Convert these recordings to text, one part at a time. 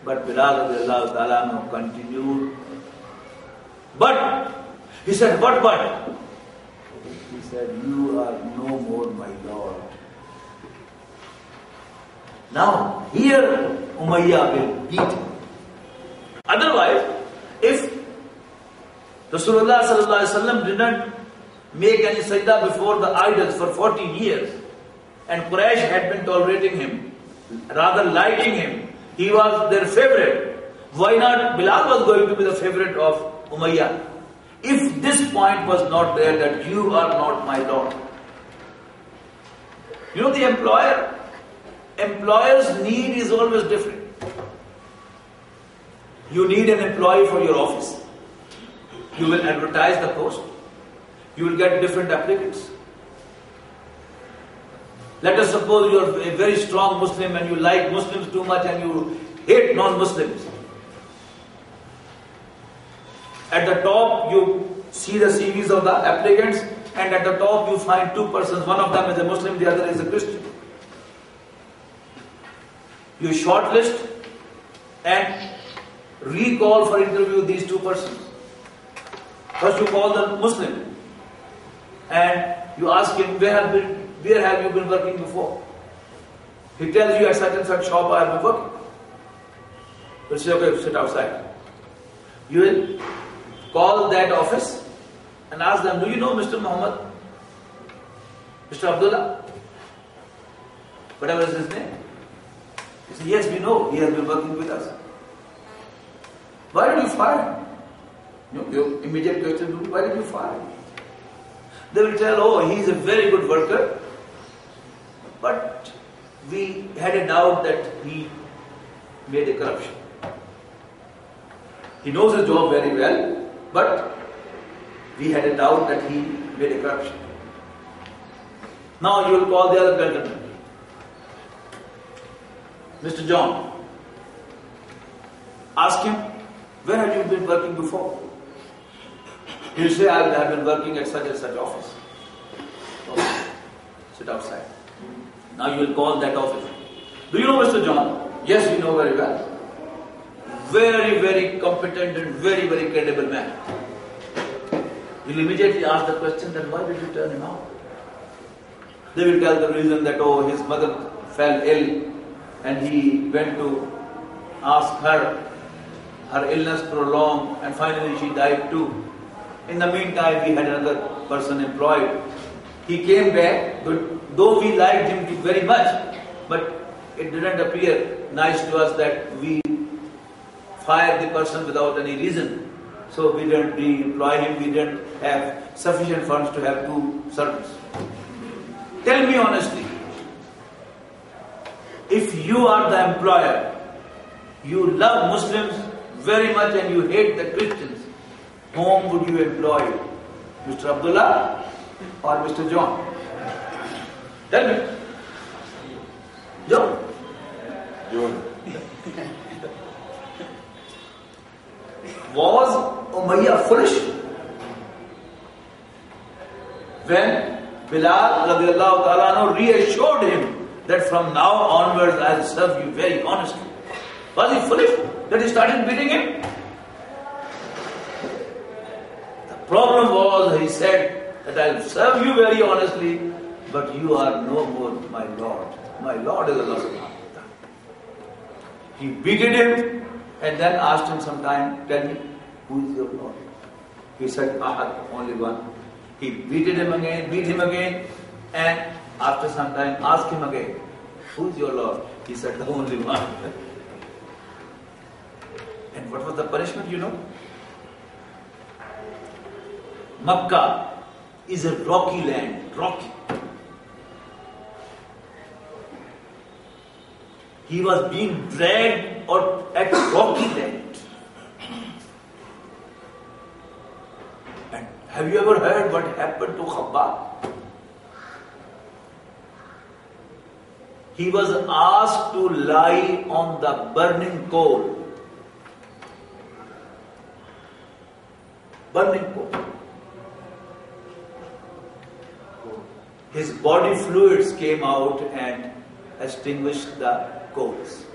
But Bilal radiallahu ta'ala anhu continued. But, he said, what but? He said, you are no more my Lord. Now, here Umayyah will beat him. Otherwise, if Rasulullah sallallahu alaihi wasallam did not make any sajda before the idols for 14 years, and Quraysh had been tolerating him, rather liking him, he was their favorite. Why not Bilal was going to be the favorite of Umayyah? If this point was not there, that you are not my Lord. You know, the employer's need is always different. You need an employee for your office. You will advertise the post. You will get different applicants. Let us suppose you are a very strong Muslim and you like Muslims too much and you hate non-Muslims. At the top you see the CVs of the applicants, and at the top you find two persons. One of them is a Muslim, the other is a Christian. You shortlist and recall for interview these two persons. First you call the Muslim and you ask him, where have you been working before? He tells you, at such and such shop I have been working. You say, okay, sit outside. You will call that office and ask them, do you know Mr. Muhammad? Mr. Abdullah? Whatever is his name. You say, yes, we know, he has been working with us. Why did you fire him? Your immediate question will be, why did you fire him? They will tell, oh, he is a very good worker, but we had a doubt that he made a corruption. He knows his job very well, but we had a doubt that he made a corruption. Now you will call the other gentleman, Mr. John. Ask him, where have you been working before? He will say, I have been working at such and such office. Okay. Sit outside. Now you will call that office. Do you know Mr. John? Yes, we know very well. Very, very competent and very, very credible man. You will immediately ask the question, then why did you turn him out? They will tell the reason that, oh, his mother fell ill and he went to ask her. Her illness prolonged and finally she died too. In the meantime, we had another person employed. He came back, but though we liked him very much, but it didn't appear nice to us that we fired the person without any reason. So we didn't re-employ him, we didn't have sufficient funds to have two servants. Tell me honestly, if you are the employer, you love Muslims very much and you hate the Christians, whom would you employ? Mr. Abdullah or Mr. John? Tell me. John? John. Was Umayyah foolish? When Bilal radiallahu ta'ala reassured him that from now onwards I will serve you very honestly. Was he foolish that he started beating him? The problem was, he said that I will serve you very honestly, but you are no more my Lord. My Lord is Allah subhanahu wa ta'ala. He beated him and then asked him sometime, tell me, who is your Lord? He said, Ahad, only one. He beat him again, and after some time asked him again, who is your Lord? He said, the only one. And what was the punishment, you know? Makkah is a rocky land, rocky. He was being dragged at rocky land. And have you ever heard what happened to Khabbab? He was asked to lie on the burning coal. Burning coal. His body fluids came out and extinguished the coals.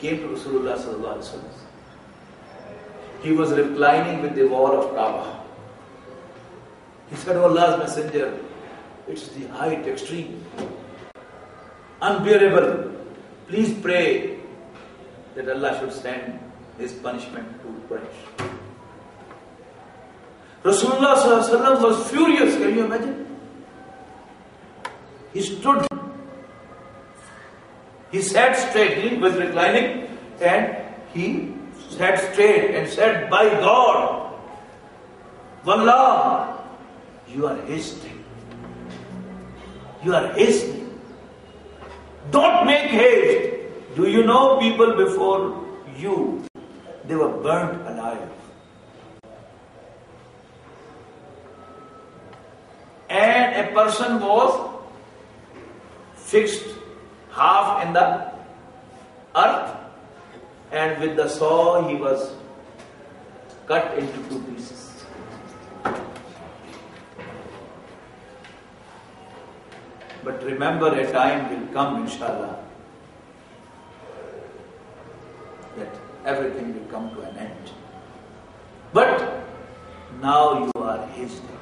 came to Rasulullah sallallahu alaihi wasallam. He was reclining with the wall of Kaaba. He said, "Oh Allah's Messenger, it's the height, extreme, unbearable. Please pray that Allah should send His punishment to Quraysh." Rasulullah sallallahu alaihi wasallam was furious. Can you imagine? He stood. He sat straight. He was reclining, and he sat straight and said, "By God, Wallah, you are hasting. You are hasting. Don't make haste. Do you know people before you, they were burnt alive. And a person was fixed half in the earth, and with the saw he was cut into 2 pieces. But remember, a time will come, inshallah, that everything will come to an end. But now you are hasting.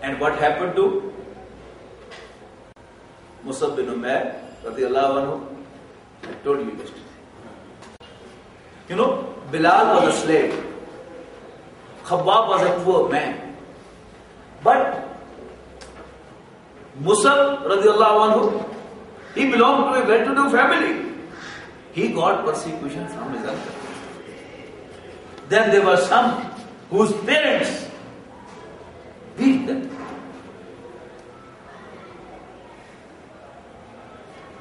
And what happened to Musab bin Umair radiyallahu anhu? I told you yesterday. You know, Bilal was a slave. Khabbab was a poor man. But Musab radiyallahu anhu, he belonged to a well-to-do family. He got persecution from his uncle. Then there were some whose parents beat them.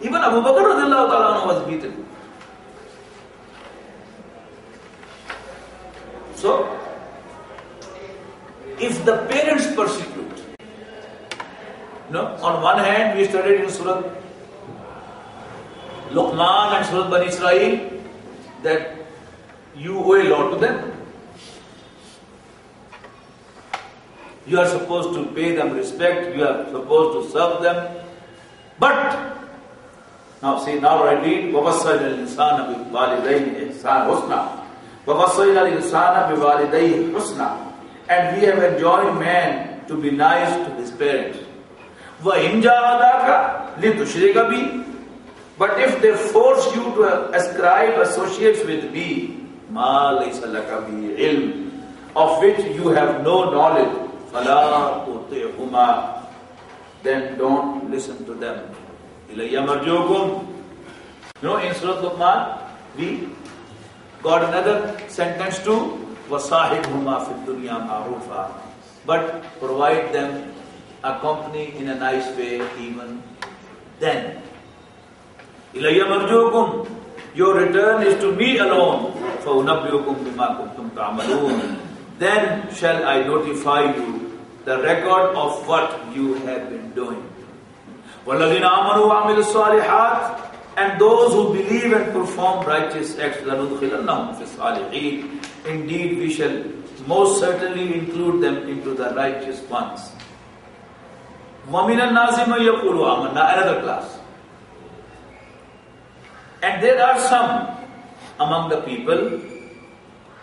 Even Abu Bakr radiyallahu ta'ala anhu was beaten. So, if the parents persecute, on one hand we studied in Surah Luqman and Surah Bani Israel that you owe a lot to them. You are supposed to pay them respect, you are supposed to serve them. But now I read وَوَصَّيْنَا الْإِنسَانَ بِوَالِدَيْهِ إِحْسَانًا حُسْنًا وَوَصَّيْنَا الْإِنسَانَ بِوَالِدَيْهِ حُسْنًا. And we have enjoined man to be nice to his parents. وَإِنْ جَاهَدَاكَ لِتُشْرِكَ بِي. But if they force you to ascribe associates with me, مَا لَيْسَ لَكَ بِهِ عِلْمٍ, of which you have no knowledge, فَلَا تُطِعْهُمَا, then don't listen to them. إِلَيَّ مَرْجُوكُمْ. In Surah Luqman, we got another sentence too, وَصَاحِبْهُمَا فِي الدُّنْيَا مَعْرُوفًا. But provide them a company in a nice way even then. إِلَيَّ مَرْجُوكُمْ. Your return is to me alone. فَأُنَبِّئُكُمْ بِمَا كُنْتُمْ تَعْمَلُونَ. Then shall I notify you the record of what you have been doing. وَالَّذِينَ آمَنُوا وَعَمِلُوا الصَّالِحَاتِ. And those who believe and perform righteous acts, لَنُدْخِلَنَّهُمْ فِي الصَّالِحِينَ. Indeed, we shall most certainly include them into the righteous ones. وَمِنَ النَّاسِ مَن يَقُولُ آمَنَّا. Another class. And there are some among the people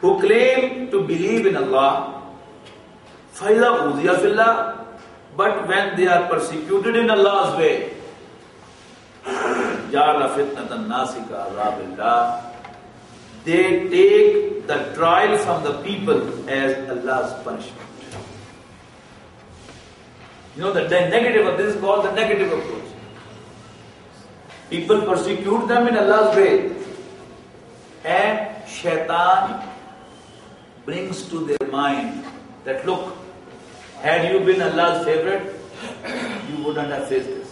who claim to believe in Allah, فَإِذَا أُوذِيَ فِي اللَّهِ. But when they are persecuted in Allah's way, جَعَلَ فِتْنَةَ النَّاسِ كَعَذَابِ اللَّهِ. They take the trial from the people as Allah's punishment. The negative of this is called the negative approach. People persecute them in Allah's way, and Shaitan brings to their mind that, look, had you been Allah's favorite, you wouldn't have faced this.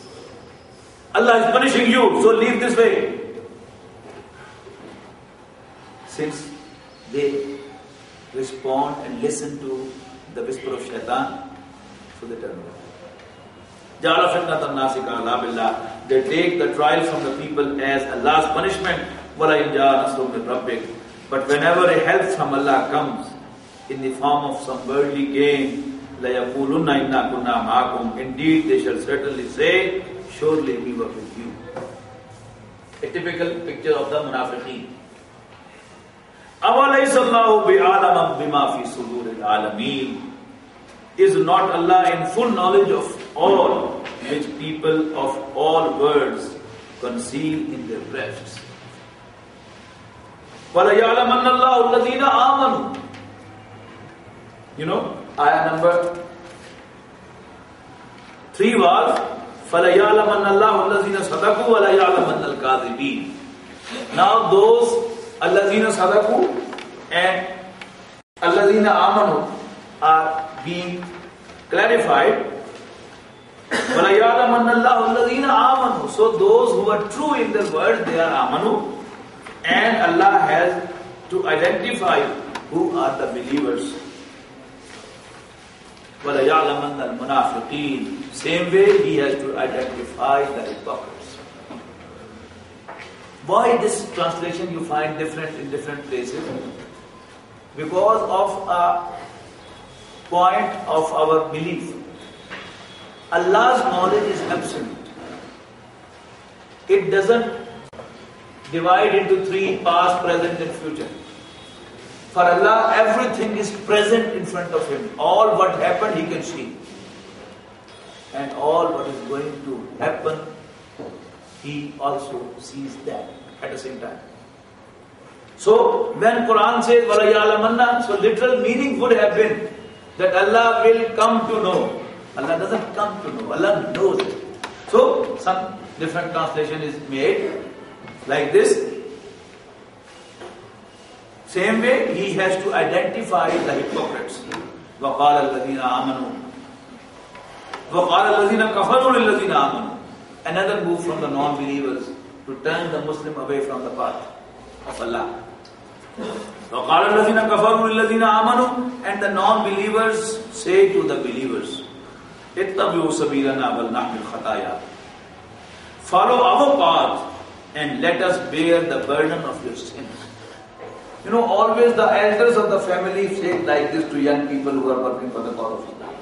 Allah is punishing you, so leave this way. Since they respond and listen to the whisper of Shaitan, so they turn away. جَعَلَ فِتْنَةَ النَّاسِ كَعَذَابِ اللَّهِ. They take the trial from the people as Allah's punishment. وَلَئِنْ جَاءَ نَصْرٌ مِنْ رَبِّكَ. But whenever a help from Allah comes in the form of some worldly gain, لَيَقُولُنَّ إِنَّا كُنَّا مَعَكُمْ. Indeed, they shall certainly say, surely we were with you. A typical picture of the munafiqeen. أَوَلَيْسَ اللَّهُ بِعَالَمًا بِمَا فِي صُدُورِ الْعَالَمِينَ. Is not Allah in full knowledge of all which people of all worlds conceal in their breasts? وَلَيَعْلَمَنَّ اللَّهُ الَّذِينَ آمَنُوا. Ayah number 3 was فَلَيَعْلَمَنَّ اللَّهُ الَّذِينَ صَدَقُوا وَلَيَعْلَمَنَّ الْكَاذِبِينَ. Now those الَّذِينَ صَدَقُوا and الَّذِينَ آمَنُوا are being clarified. وَلَيَعْلَمَنَّ اللَّهُ الَّذِينَ آمَنُوا. So those who are true in their words, they are amanu. And Allah has to identify who are the believers. وَلَيَعْلَمَنَّ الْمُنَافِقِينَ. Same way He has to identify the hypocrites. Why this translation you find different in different places? Because of a point of our belief. Allah's knowledge is absolute. It doesn't divide into 3, past, present and future. For Allah, everything is present in front of Him. All what happened, He can see. And all what is going to happen, He also sees that at the same time. So, when Quran says, وَلَا يَعْلَمَنَّ, so literal meaning would have been that Allah will come to know. Allah doesn't come to know, Allah knows it. So, some different translation is made like this. Same way, He has to identify the hypocrites. وَقَالَ الَّذِينَ آمَنُوا وَقَالَ الَّذِينَ كَفَرُوا لِلَّذِينَ آمَنُوا. Another move from the non-believers to turn the Muslim away from the path of Allah. وَقَالَ الَّذِينَ كَفَرُوا لِلَّذِينَ آمَنُوا. And the non-believers say to the believers, اتَّبِعُوا سَبِيلَنَا وَلْنَحْمِلْ خَطَايَا. Follow our path and let us bear the burden of your sins. Always the elders of the family say like this to young people who are working for the cause of Allah.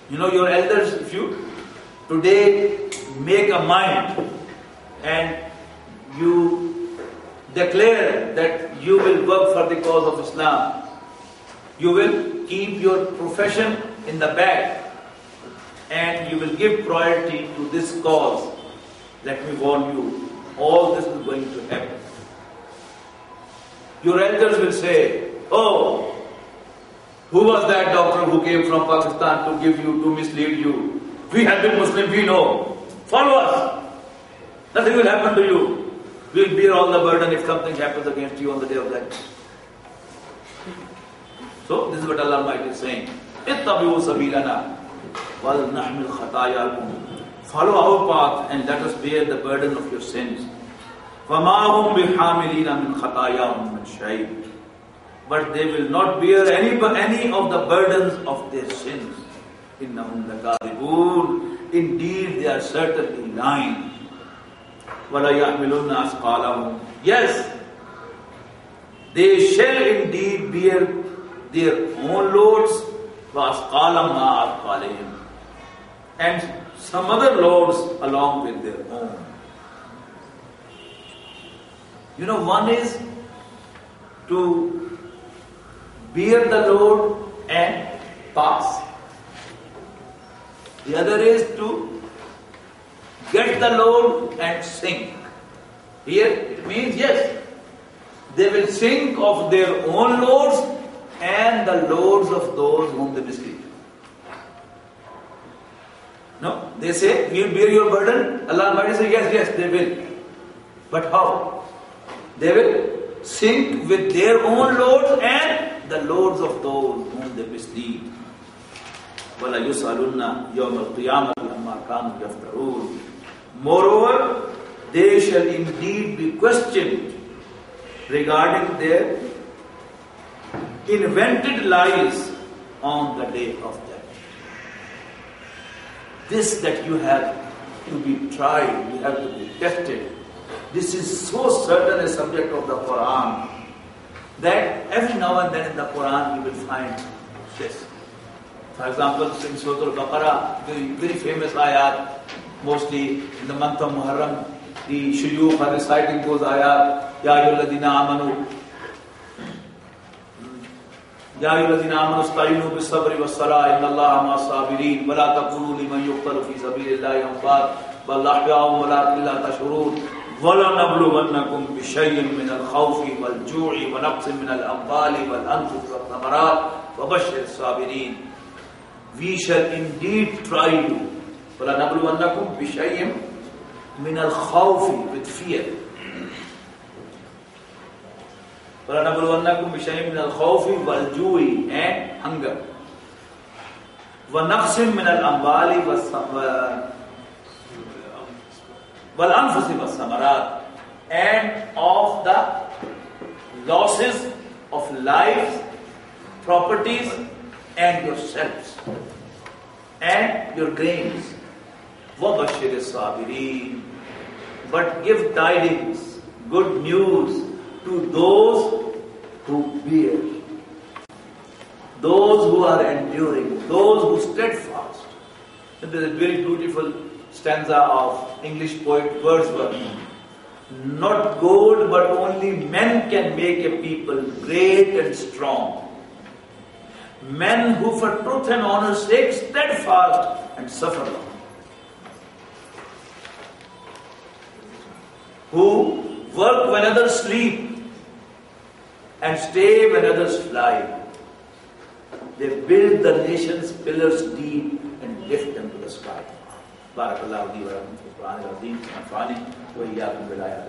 Your elders, if you today make a mind and you declare that you will work for the cause of Islam, you will keep your profession in the back and you will give priority to this cause. Let me warn you, all this is going to happen. Your elders will say, oh, who was that doctor who came from Pakistan to mislead you? We have been Muslim, we know. Follow us. Nothing will happen to you. We will bear all the burden if something happens against you on the day of that. So, this is what Allah Almighty is saying. اتَّبِعُوا سَبِيلَنَا وَلْنَحْمِلْ خَطَايَاكُمْ. Follow our path and let us bear the burden of your sins. وَمَا هُمْ بِحَامِلِينَ مِنْ خَطَايَاهُمْ مِنْ شَيْءٍ. But they will not bear any of the burdens of their sins. إِنَّهُمْ لَكَاذِبُونَ. Indeed, they are certainly lying. وَلَا يَحْمِلُنَّ أَثْقَالَهُمْ. Yes, they shall indeed bear their own loads. وَأَثْقَالًا مَا أَثْقَالِهِمْ. And some other loads along with their own. One is to bear the load and pass. The other is to get the load and sink. Here it means, yes, they will sink of their own loads and the loads of those whom they mislead. No, they say, we will bear your burden. Allah Almighty says, yes, they will. But how? They will sink with their own loads and the loads of those whom they mislead. وَلَا يُسْأَلُنَّ يَوْمَ الْقِيَامَةِ عَمَّا كَانُوا يَفْتَرُونَ. Moreover, they shall indeed be questioned regarding their invented lies on the day of judgment. This that you have to be tried, you have to be tested. This is so certain a subject of the Quran that every now and then in the Quran you will find this. For example, in Surah Al-Baqarah, the very famous ayat, mostly in the month of Muharram, the shuyukh are reciting those ayat, Ya ayyuhalladhina amanu, Ya ayyuhalladhina amanu ista'inu bis-sabri was-salah, inna Allaha ma'as-sabirin, wa la taqulu liman yuqtalu fi sabilillahi amwat, bal ahya'un walakin la tash'urun. وَلَنَبْلُوَنَّكُمْ بِشَيْءٍ مِّنَ الْخَوْفِ وَالْجُوعِ وَنَقْصٍ مِّنَ الْأَمْوَالِ وَالْأَنفُسِ وَالثَّمَرَاتِ وَبَشِّرِ الصَّابِرِينَ. We shall indeed try you. وَلَنَبْلُوَنَّكُمْ بِشَيْءٍ مِّنَ الْخَوْفِ, with fear. وَلَنَبْلُوَنَّكُمْ بِشَيْءٍ مِّنَ الْخَوْفِ وَالْجُوعِ, and hunger. وَنَقْصٍ مِّنَ الْأَمْوَالِ وَالْأَنفُسِ وَالثَّمَرَاتِ, and of the losses of lives, properties, and yourselves, and your grains. وَبَشِّرِ الصَّابِرِينَ, but give tidings, good news to those who bear, those who are enduring, those who steadfast. And there is a very beautiful stanza of English poet Wordsworth. Not gold, but only men can make a people great and strong. Men who for truth and honor's sake steadfast and suffer long. Who work when others sleep and stay when others fly. They build the nation's pillars deep and lift them to the sky. بارك الله لي ولكم في القرآن العظيم ونفعني وإياكم بالآيات